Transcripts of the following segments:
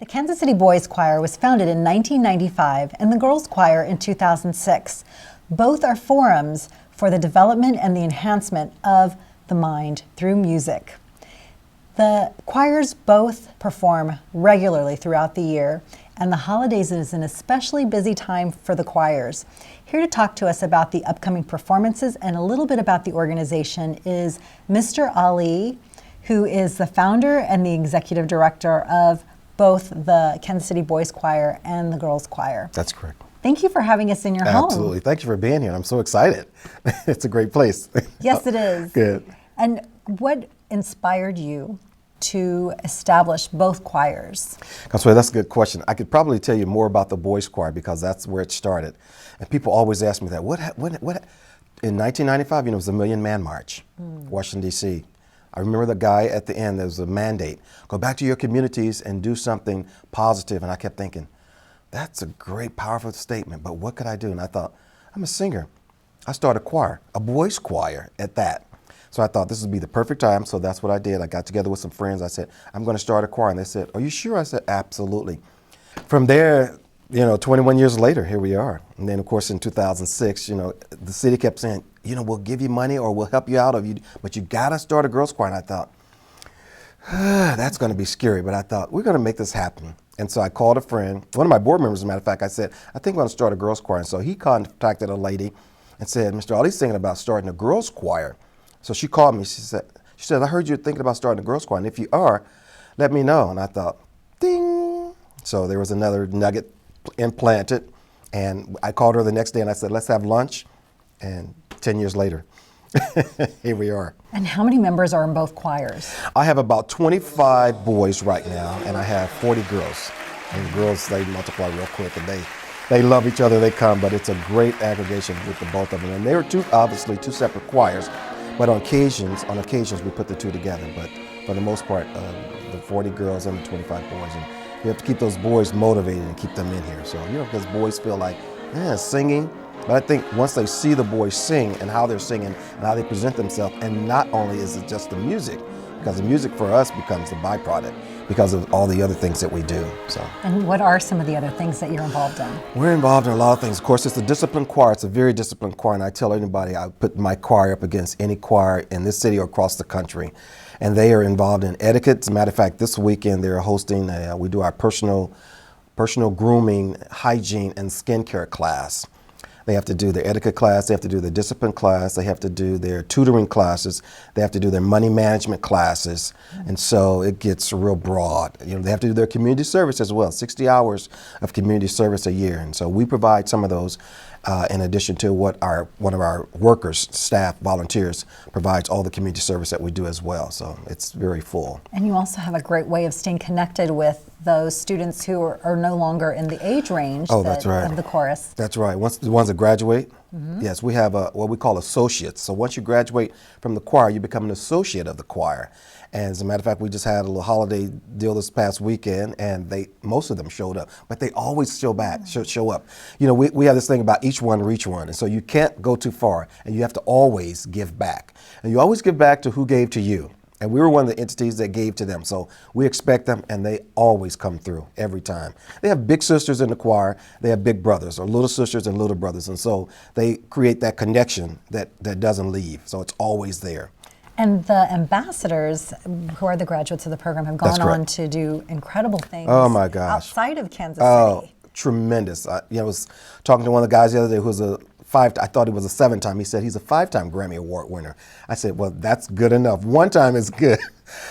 The Kansas City Boys Choir was founded in 1995 and the Girls Choir in 2006. Both are forums for the development and the enhancement of the mind through music. The choirs both perform regularly throughout the year, and the holidays is an especially busy time for the choirs. Here to talk to us about the upcoming performances and a little bit about the organization is Mr. Ali, who is the founder and the executive director of both the Kansas City Boys Choir and the Girls Choir. That's correct. Thank you for having us in your home. Absolutely. Thank you for being here. I'm so excited. It's a great place. Yes, it is. Good. And what inspired you to establish both choirs? Consuelo, that's a good question. I could probably tell you more about the Boys Choir because that's where it started. And people always ask me that. What in 1995, it was the Million Man March, Washington, D.C. I remember the guy at the end, there was a mandate, go back to your communities and do something positive. And I kept thinking, that's a great, powerful statement, but what could I do? And I thought, I'm a singer. I started a choir, a boys choir at that. So I thought this would be the perfect time, so that's what I did. I got together with some friends. I said, I'm going to start a choir. And they said, are you sure? I said, absolutely. From there, 21 years later, here we are. And then, of course, in 2006, the city kept saying, we'll give you money or we'll help you out, but you got to start a girls' choir. And I thought, that's going to be scary. But I thought, we're going to make this happen. And so I called a friend, one of my board members, as a matter of fact. I said, I think I'm going to start a girls' choir. And so he contacted a lady and said, Mr. Ali's thinking about starting a girls' choir. So she called me. She said, I heard you're thinking about starting a girls' choir. And if you are, let me know. And I thought, ding. So there was another nugget implanted. And I called her the next day and I said, let's have lunch. And 10 years later, here we are. And how many members are in both choirs? I have about 25 boys right now, and I have 40 girls. And girls, they multiply real quick, and they love each other, they come, but it's a great aggregation with the both of them. And they were obviously two separate choirs, but on occasions we put the two together. But for the most part, the 40 girls and the 25 boys. And you have to keep those boys motivated and keep them in here. So, because boys feel like, singing. But I think once they see the boys sing and how they're singing and how they present themselves, and not only is it just the music, because the music for us becomes the byproduct because of all the other things that we do. So. And what are some of the other things that you're involved in? We're involved in a lot of things. Of course, it's a disciplined choir. It's a very disciplined choir, and I tell anybody I put my choir up against any choir in this city or across the country. And they are involved in etiquette. As a matter of fact, this weekend they're hosting, we do our personal grooming, hygiene, and skincare class. They have to do their etiquette class, they have to do their discipline class, they have to do their tutoring classes, they have to do their money management classes, and so it gets real broad. They have to do their community service as well, 60 hours of community service a year, and so we provide some of those in addition to what one of our workers, staff, volunteers, provides all the community service that we do as well, so it's very full. And you also have a great way of staying connected with those students who are no longer in the age range that's right. of the chorus. That's right. Once the ones that graduate, yes, we have what we call associates. So once you graduate from the choir, you become an associate of the choir. And as a matter of fact, we just had a little holiday deal this past weekend, and most of them showed up, but they always show up. We have this thing about each one reach one, and so you can't go too far, and you have to always give back. And you always give back to who gave to you. And we were one of the entities that gave to them. So we expect them, and they always come through every time. They have big sisters in the choir. They have big brothers, or little sisters and little brothers. And so they create that connection that doesn't leave. So it's always there. And the ambassadors, who are the graduates of the program, have gone on to do incredible things outside of Kansas City. Oh, tremendous. I was talking to one of the guys the other day who was I thought he was a 7-time. He said he's a 5-time Grammy Award winner. I said, well, that's good enough. 1 time is good.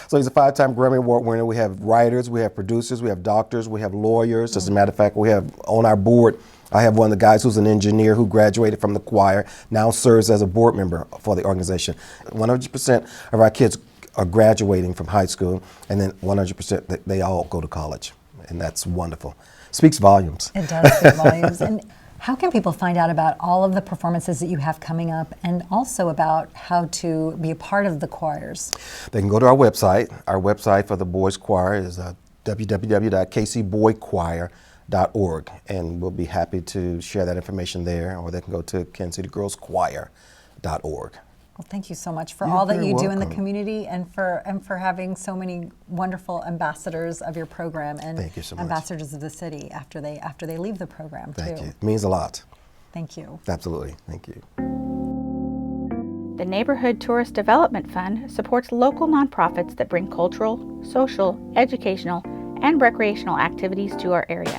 So he's a 5-time Grammy Award winner. We have writers, we have producers, we have doctors, we have lawyers. As a matter of fact, we have on our board, I have one of the guys who's an engineer who graduated from the choir, now serves as a board member for the organization. 100% of our kids are graduating from high school, and then 100% they all go to college. And that's wonderful. Speaks volumes. It does speak volumes. And how can people find out about all of the performances that you have coming up, and also about how to be a part of the choirs? They can go to our website. Our website for the Boys Choir is www.kcmo.gov, and we'll be happy to share that information there, or they can go to kansascitygirlschoir.org. Well, thank you so much for You're all that very you do in the welcome. community and for having so many wonderful ambassadors of your program and Thank you so much. ambassadors of the city after they leave the program Thank too. you. It means a lot. Thank you. Absolutely. Thank you. The Neighborhood Tourist Development Fund supports local nonprofits that bring cultural, social, educational, and recreational activities to our area.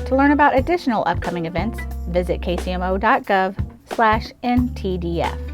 To learn about additional upcoming events, visit kcmo.gov/NTDF.